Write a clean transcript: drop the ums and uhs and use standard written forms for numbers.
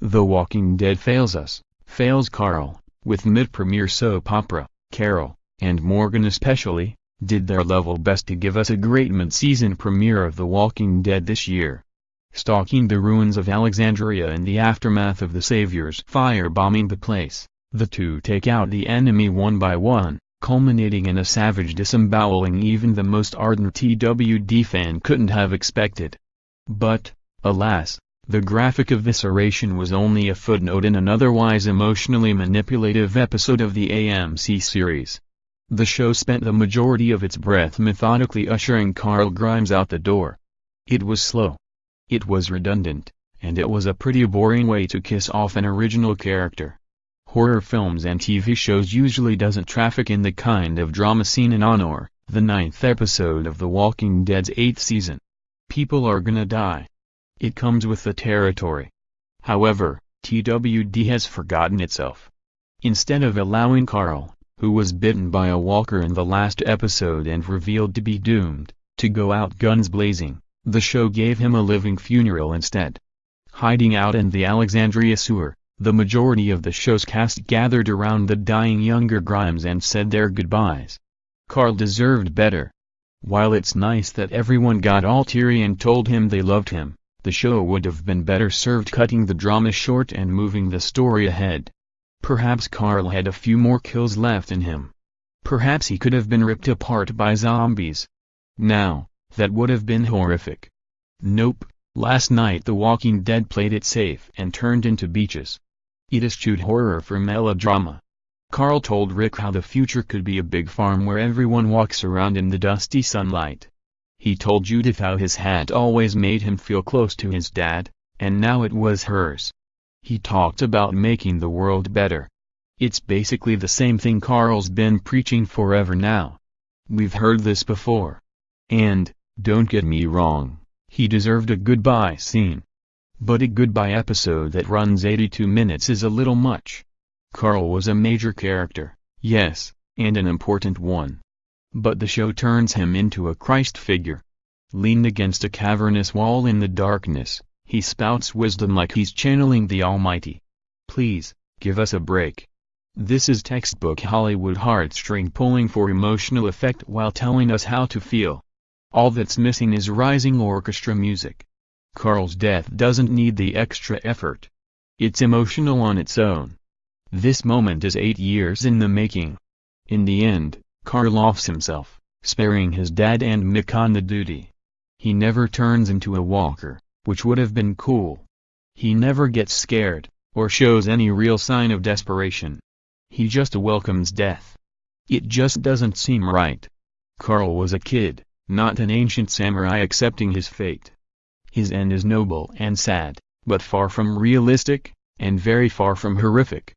The Walking Dead fails us, fails Carl, with mid-premiere soap opera. Carol, and Morgan especially, did their level best to give us a great mid-season premiere of The Walking Dead this year. Stalking the ruins of Alexandria in the aftermath of the Saviors firebombing the place, the two take out the enemy one by one, culminating in a savage disemboweling even the most ardent TWD fan couldn't have expected. But, alas, the graphic evisceration was only a footnote in an otherwise emotionally manipulative episode of the AMC series. The show spent the majority of its breath methodically ushering Carl Grimes out the door. It was slow. It was redundant, and it was a pretty boring way to kiss off an original character. Horror films and TV shows usually doesn't traffic in the kind of drama seen in Honor, the 9th episode of The Walking Dead's 8th season. People are gonna die. It comes with the territory. However, TWD has forgotten itself. Instead of allowing Carl, who was bitten by a walker in the last episode and revealed to be doomed, to go out guns blazing, the show gave him a living funeral instead. Hiding out in the Alexandria sewer, the majority of the show's cast gathered around the dying younger Grimes and said their goodbyes. Carl deserved better. While it's nice that everyone got all teary and told him they loved him, the show would have been better served cutting the drama short and moving the story ahead. Perhaps Carl had a few more kills left in him. Perhaps he could have been ripped apart by zombies. Now, that would have been horrific. Nope, last night The Walking Dead played it safe and turned into Beaches. It eschewed horror for melodrama. Carl told Rick how the future could be a big farm where everyone walks around in the dusty sunlight. He told Judith how his hat always made him feel close to his dad, and now it was hers. He talked about making the world better. It's basically the same thing Carl's been preaching forever now. We've heard this before. And, don't get me wrong, he deserved a goodbye scene. But a goodbye episode that runs 82 minutes is a little much. Carl was a major character, yes, and an important one. But the show turns him into a Christ figure. Leaned against a cavernous wall in the darkness, he spouts wisdom like he's channeling the Almighty. Please, give us a break. This is textbook Hollywood heartstring pulling for emotional effect while telling us how to feel. All that's missing is rising orchestra music. Carl's death doesn't need the extra effort. It's emotional on its own. This moment is 8 years in the making. In the end, Carl offs himself, sparing his dad and Mick on the duty. He never turns into a walker, which would have been cool. He never gets scared, or shows any real sign of desperation. He just welcomes death. It just doesn't seem right. Carl was a kid, not an ancient samurai accepting his fate. His end is noble and sad, but far from realistic, and very far from horrific.